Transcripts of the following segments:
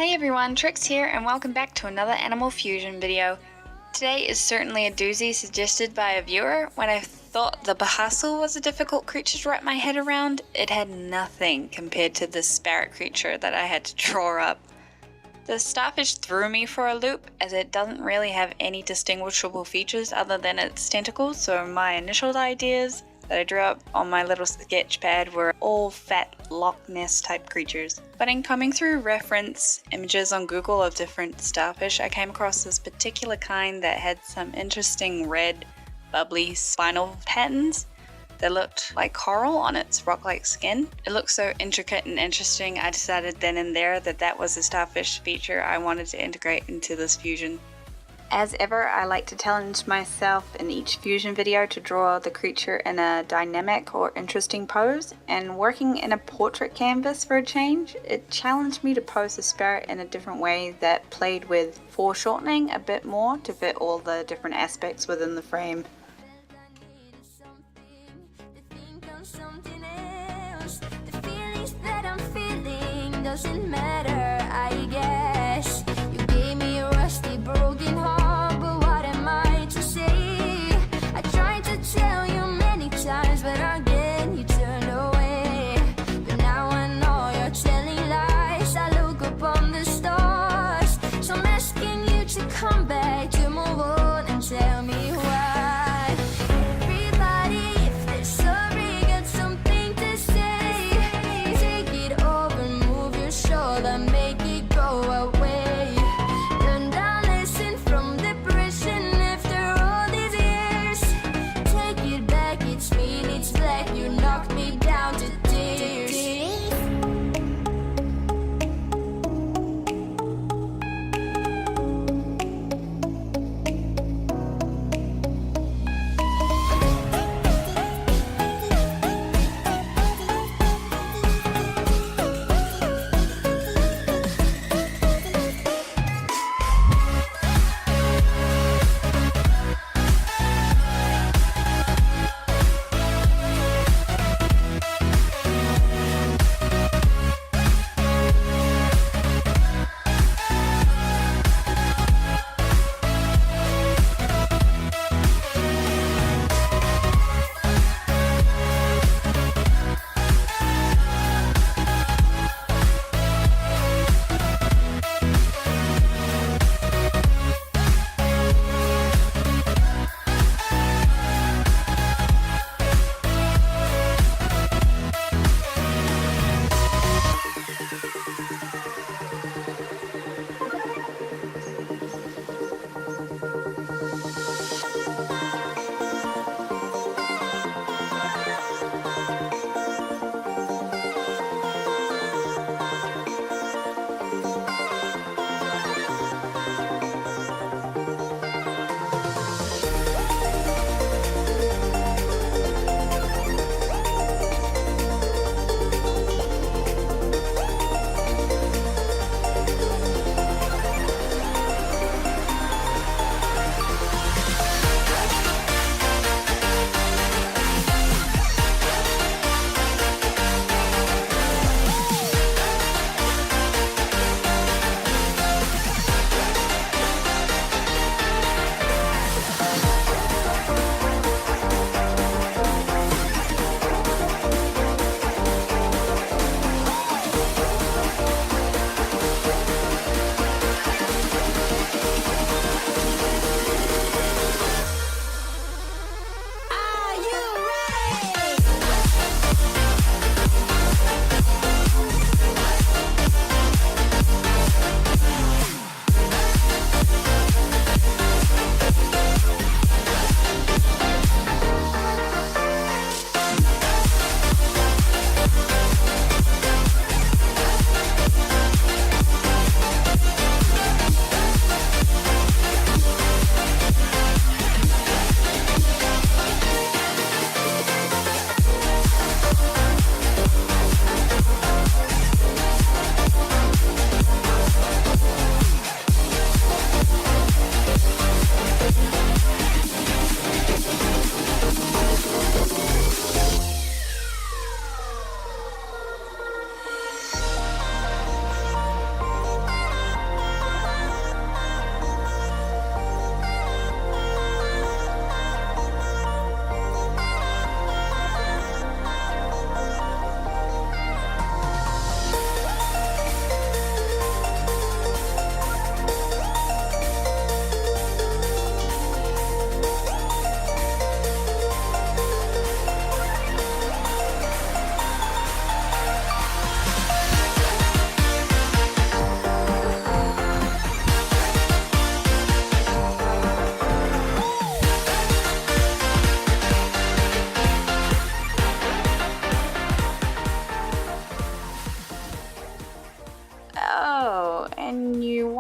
Hey everyone, Trixks here and welcome back to another Animal Fusion video. Today is certainly a doozy suggested by a viewer. When I thought the Bahasel was a difficult creature to wrap my head around, it had nothing compared to the Sparrat creature that I had to draw up. The Starfish threw me for a loop as it doesn't really have any distinguishable features other than its tentacles, so my initial ideas that I drew up on my little sketch pad were all fat Loch Ness type creatures. But in combing through reference images on Google of different starfish, I came across this particular kind that had some interesting red, bubbly spinal patterns that looked like coral on its rock-like skin. It looked so intricate and interesting, I decided then and there that that was a starfish feature I wanted to integrate into this fusion. As ever, I like to challenge myself in each fusion video to draw the creature in a dynamic or interesting pose, and working in a portrait canvas for a change, it challenged me to pose the Sparrat in a different way that played with foreshortening a bit more to fit all the different aspects within the frame. Doesn't matter, I guess. You gave me a rusty, broken heart, but what am I to say? I tried to tell you many times, but again you turned away. But now I know you're telling lies. I look up on the stars, so I'm asking you to come back, to move on and tell me why. Everybody, if they're sorry, got something to say, take it over, move your shoulder, make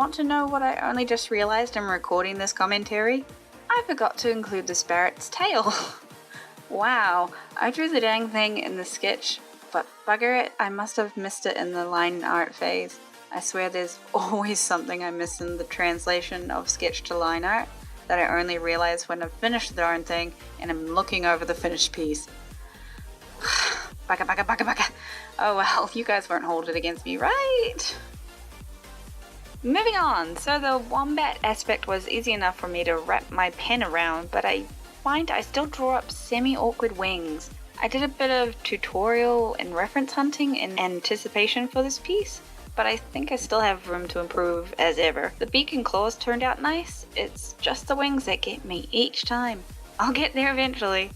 want to know what I only just realized in recording this commentary? I forgot to include the Sparrat's tail. Wow, I drew the dang thing in the sketch, but bugger it, I must have missed it in the line art phase. I swear there's always something I miss in the translation of sketch to line art that I only realize when I've finished the darn thing and I'm looking over the finished piece. Bugger. Oh well, you guys won't hold it against me, right? Moving on, so the Wombat aspect was easy enough for me to wrap my pen around, but I find I still draw up semi-awkward wings. I did a bit of tutorial and reference hunting in anticipation for this piece, but I think I still have room to improve as ever. The beak and claws turned out nice, it's just the wings that get me each time. I'll get there eventually.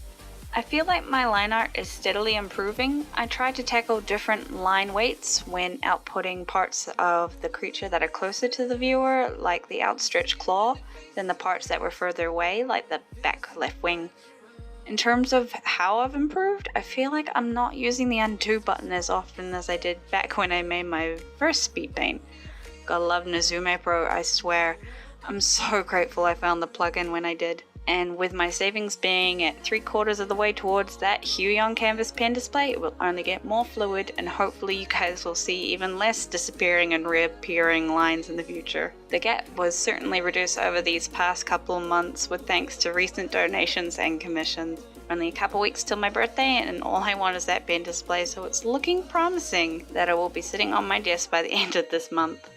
I feel like my line art is steadily improving. I try to tackle different line weights when outputting parts of the creature that are closer to the viewer, like the outstretched claw, than the parts that were further away, like the back left wing. In terms of how I've improved, I feel like I'm not using the undo button as often as I did back when I made my first Speedpaint. Gotta love Nezumi Pro, I swear. I'm so grateful I found the plugin when I did. And with my savings being at 3/4 of the way towards that Huey on canvas pen display, it will only get more fluid, and hopefully you guys will see even less disappearing and reappearing lines in the future. The gap was certainly reduced over these past couple of months with thanks to recent donations and commissions. Only a couple weeks till my birthday and all I want is that pen display, so it's looking promising that it will be sitting on my desk by the end of this month.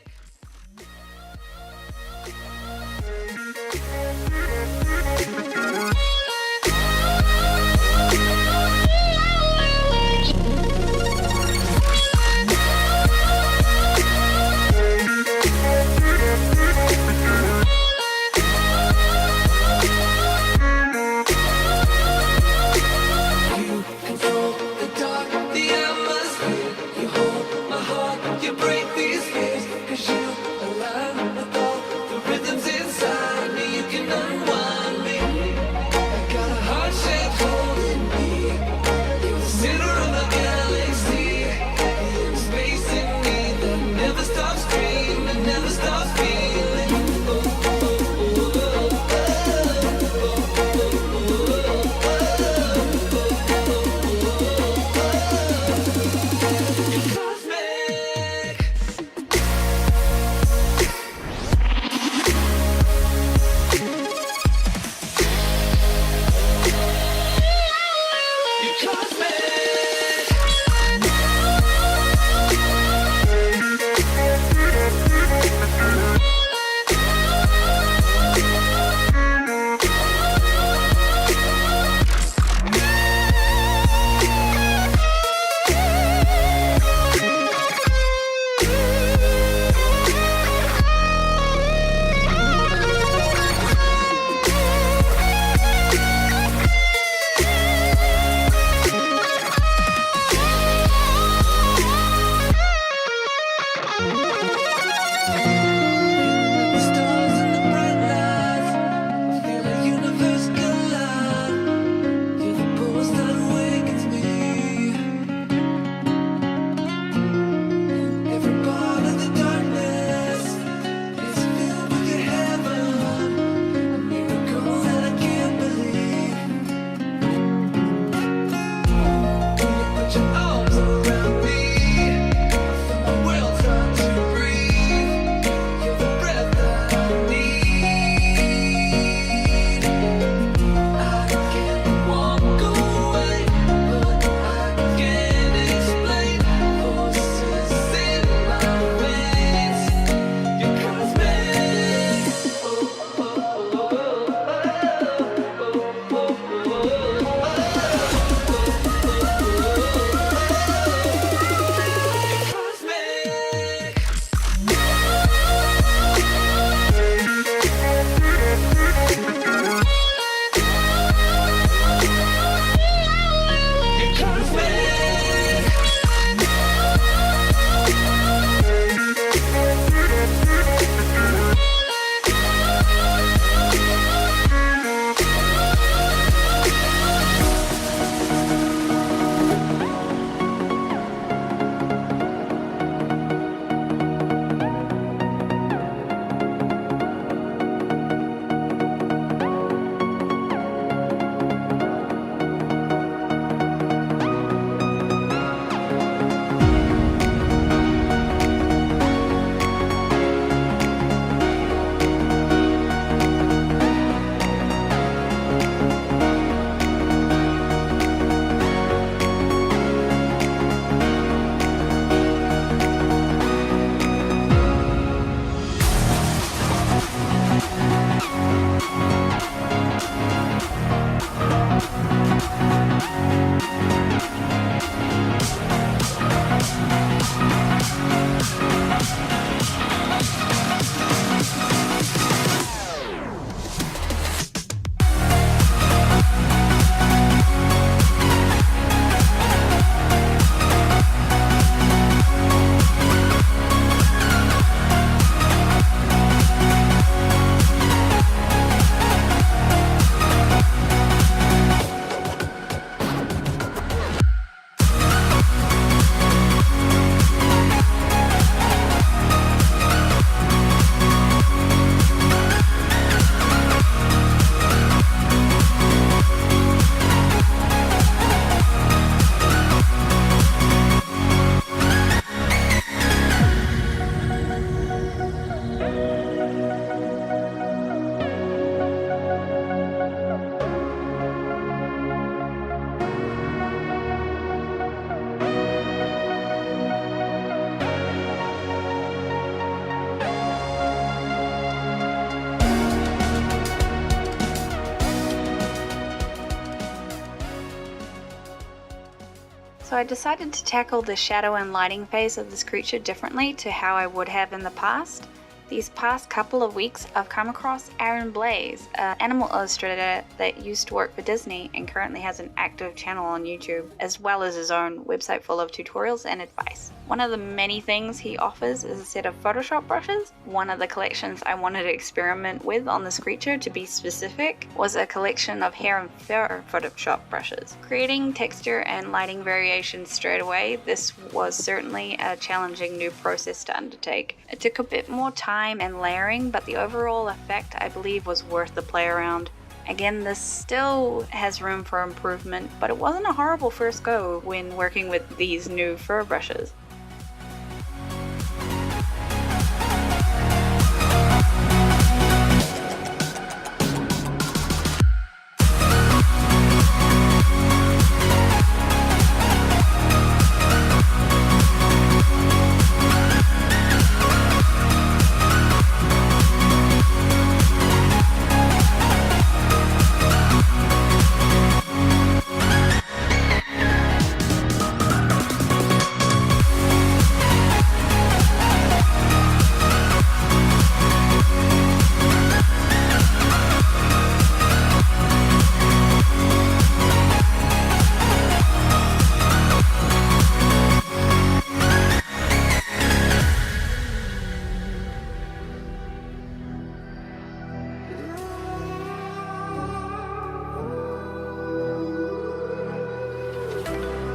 So I decided to tackle the shadow and lighting phase of this creature differently to how I would have in the past. These past couple of weeks I've come across Aaron Blaze, an animal illustrator that used to work for Disney and currently has an active channel on YouTube, as well as his own website full of tutorials and advice. One of the many things he offers is a set of Photoshop brushes. One of the collections I wanted to experiment with on this creature, to be specific, was a collection of hair and fur Photoshop brushes. Creating texture and lighting variations straight away, this was certainly a challenging new process to undertake. It took a bit more time and layering, but the overall effect I believe was worth the play around. Again, this still has room for improvement, but it wasn't a horrible first go when working with these new fur brushes.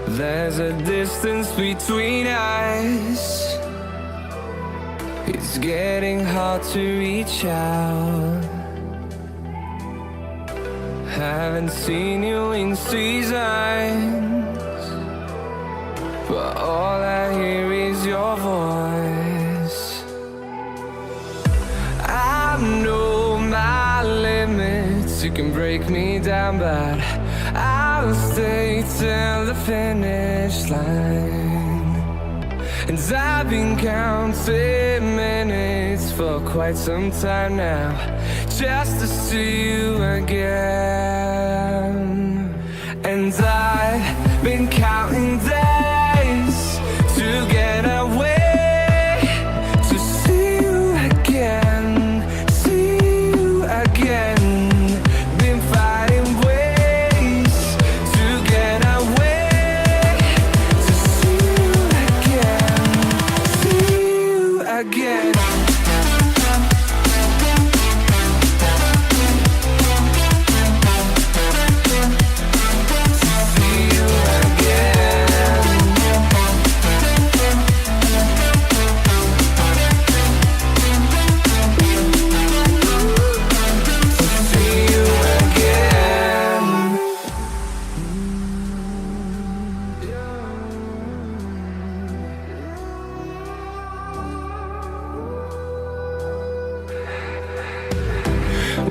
There's a distance between us. It's getting hard to reach out. Haven't seen you in seasons, but all I hear is your voice. I know my limits. You can break me down, but I'll stay till the finish line. And I've been counting minutes for quite some time now, just to see you again. And I've been counting days to get away, to see you again, see you again. Been fighting ways to get away, to see you again, see you again.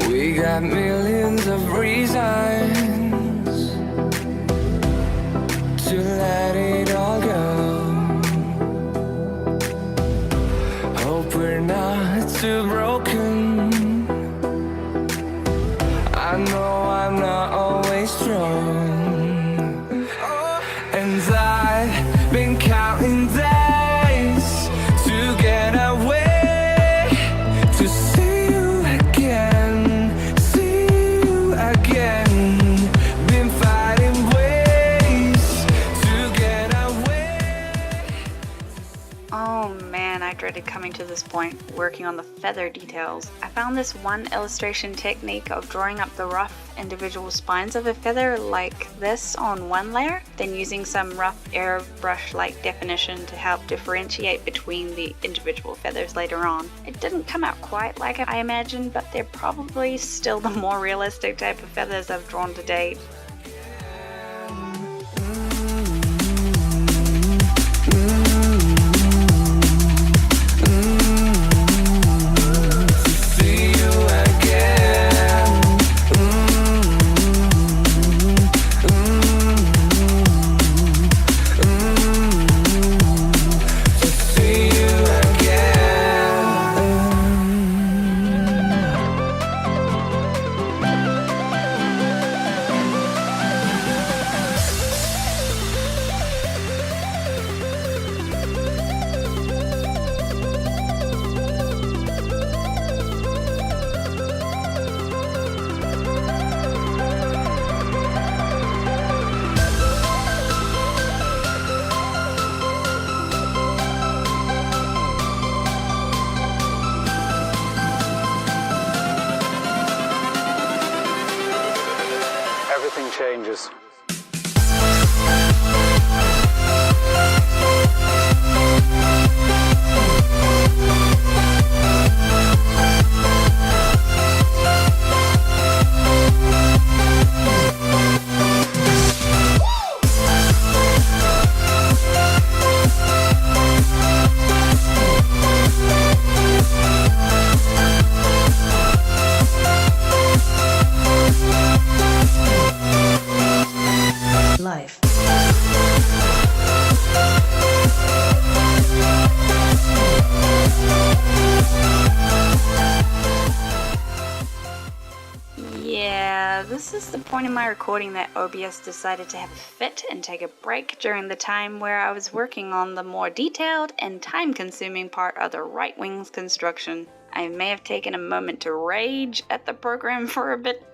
We got millions of reasons to let it all go. Hope we're not too broken. I know I'm not always strong. And I've been counting days Oh man, I dreaded coming to this point, working on the feather details. I found this one illustration technique of drawing up the rough individual spines of a feather like this on one layer, then using some rough airbrush-like definition to help differentiate between the individual feathers later on. It didn't come out quite like I imagined, but they're probably still the more realistic type of feathers I've drawn to date. Everything changes. Life. Yeah, this is the point in my recording that OBS decided to have a fit and take a break during the time where I was working on the more detailed and time-consuming part of the right wing's construction. I may have taken a moment to rage at the program for a bit,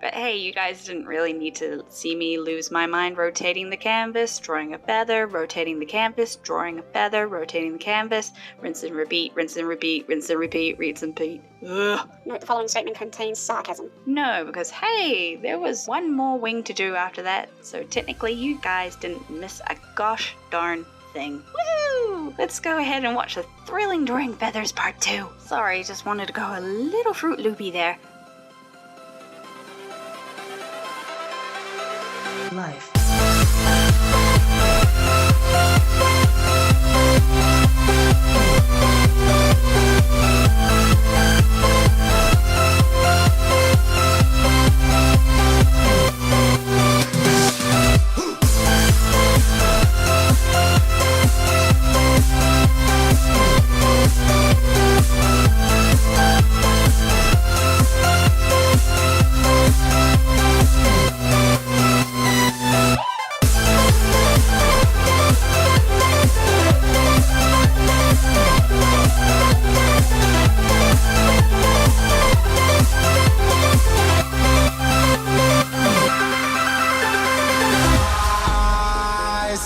but hey, you guys didn't really need to see me lose my mind rotating the canvas, drawing a feather, rotating the canvas, drawing a feather, rotating the canvas, rinse and repeat, rinse and repeat, rinse and repeat, rinse and repeat. Ugh. Note the following statement contains sarcasm. No, because hey, there was one more wing to do after that, so technically you guys didn't miss a gosh darn thing. Woohoo! Let's go ahead and watch the thrilling drawing feathers part 2. Sorry, just wanted to go a little Fruit Loopy there. Life.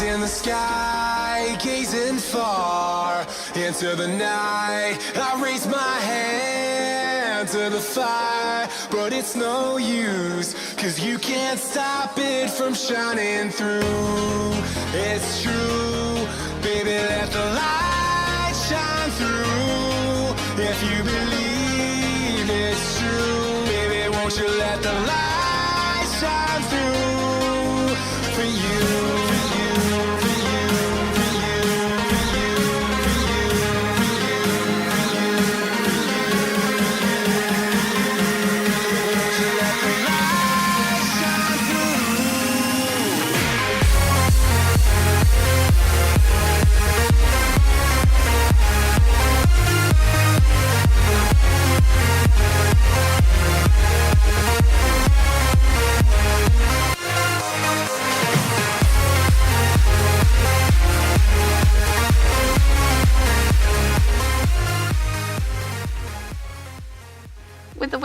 In the sky, gazing far into the night, I raise my hand to the fire, but it's no use, 'cause you can't stop it from shining through. It's true, baby, let the light shine through. If you believe it's true, baby, won't you let the light shine through for you.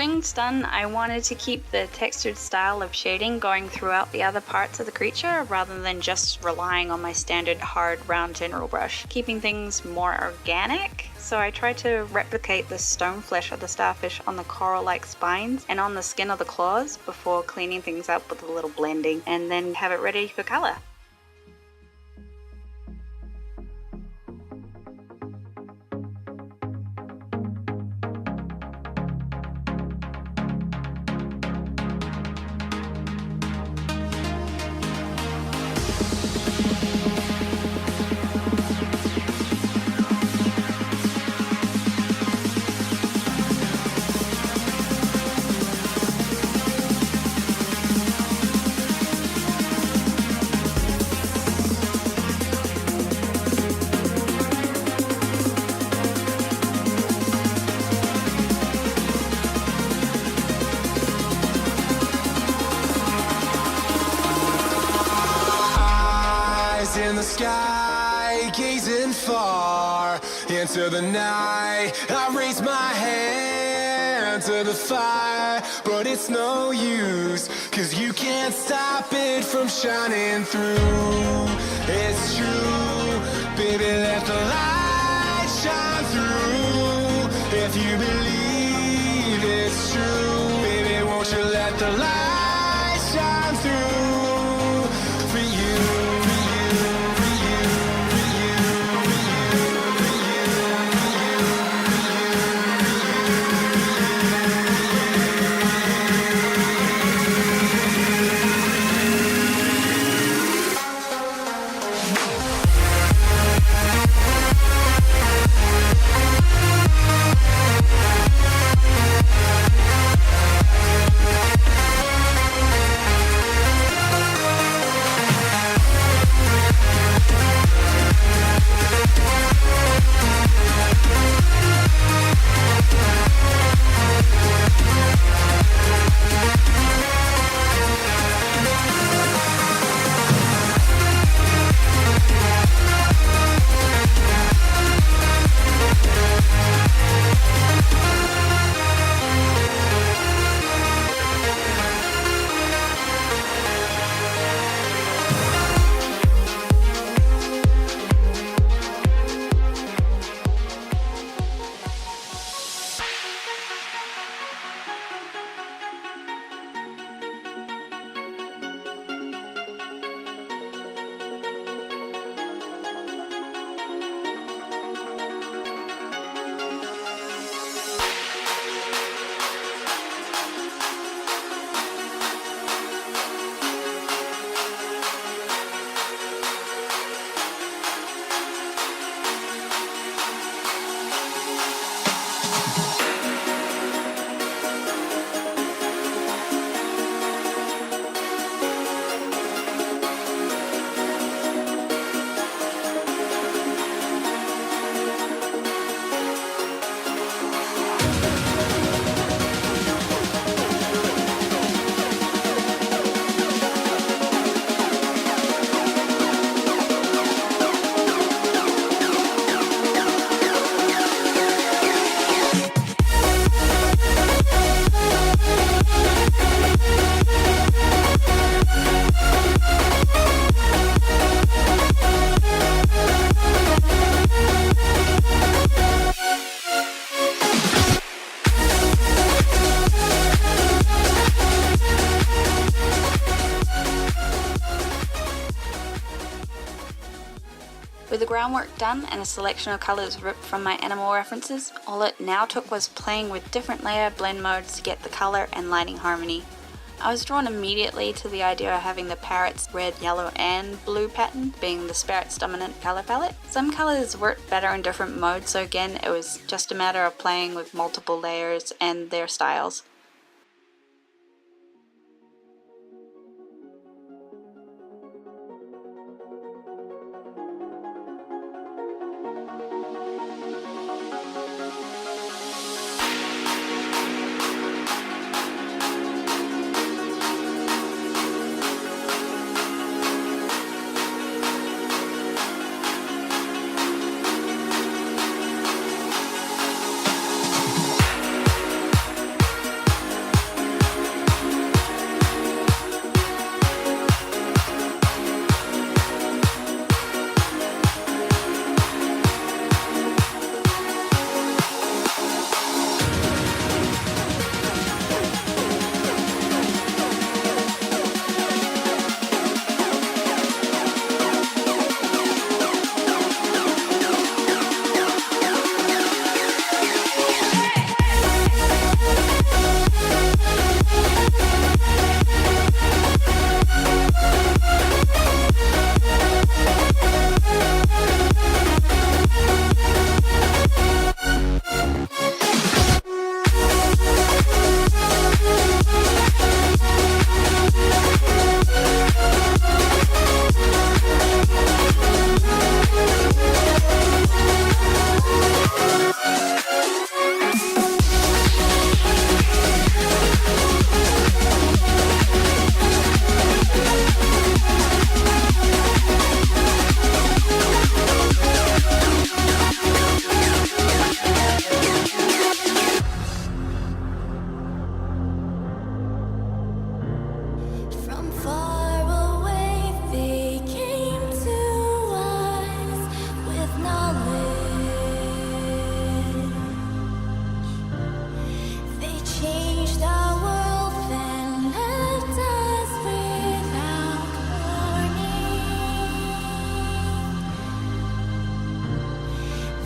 wings done, I wanted to keep the textured style of shading going throughout the other parts of the creature rather than just relying on my standard hard round general brush, keeping things more organic. So I tried to replicate the stone flesh of the starfish on the coral-like spines and on the skin of the claws before cleaning things up with a little blending, and then have it ready for color. In the sky, gazing far into the night, I raise my hand to the fire, but it's no use, 'cause you can't stop it from shining through. It's true, baby, let the light shine through. If you believe it's true, baby, won't you let the light shine through for you. With the groundwork done and a selection of colours ripped from my animal references, all it now took was playing with different layer blend modes to get the colour and lighting harmony. I was drawn immediately to the idea of having the parrot's red, yellow and blue pattern being the Sparrat's dominant colour palette. Some colours worked better in different modes, so again it was just a matter of playing with multiple layers and their styles.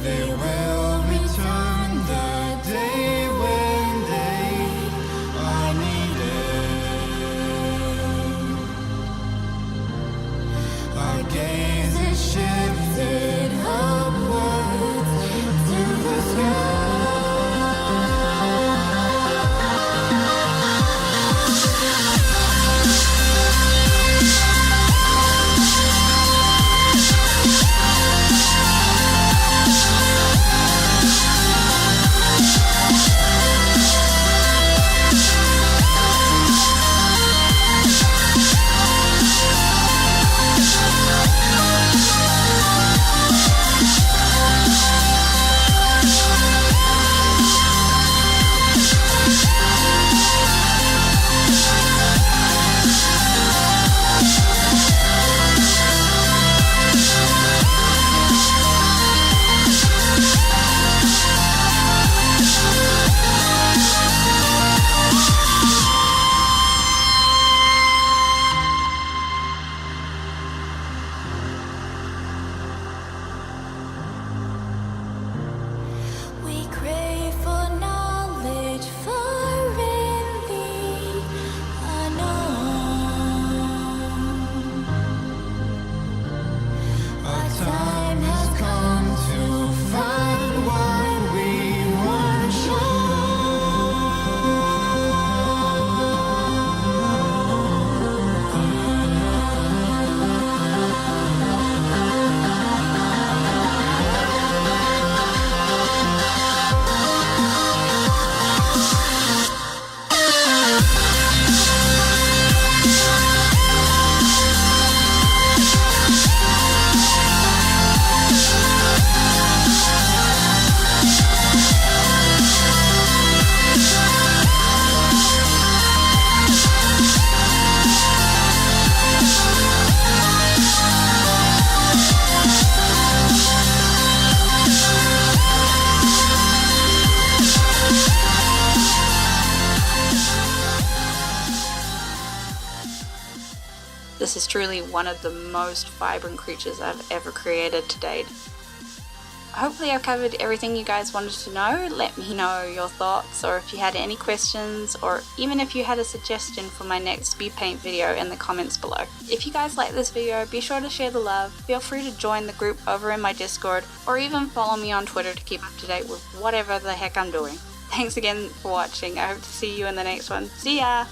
They will return the day when they are needed. Our gaze is shifted upwards to the sky. We crave for knowledge far in the unknown. Our time has come to find what we weren't This is truly one of the most vibrant creatures I've ever created to date. Hopefully I've covered everything you guys wanted to know. Let me know your thoughts, or if you had any questions, or even if you had a suggestion for my next Speedpaint video in the comments below. If you guys like this video, be sure to share the love, feel free to join the group over in my Discord, or even follow me on Twitter to keep up to date with whatever the heck I'm doing. Thanks again for watching. I hope to see you in the next one. See ya!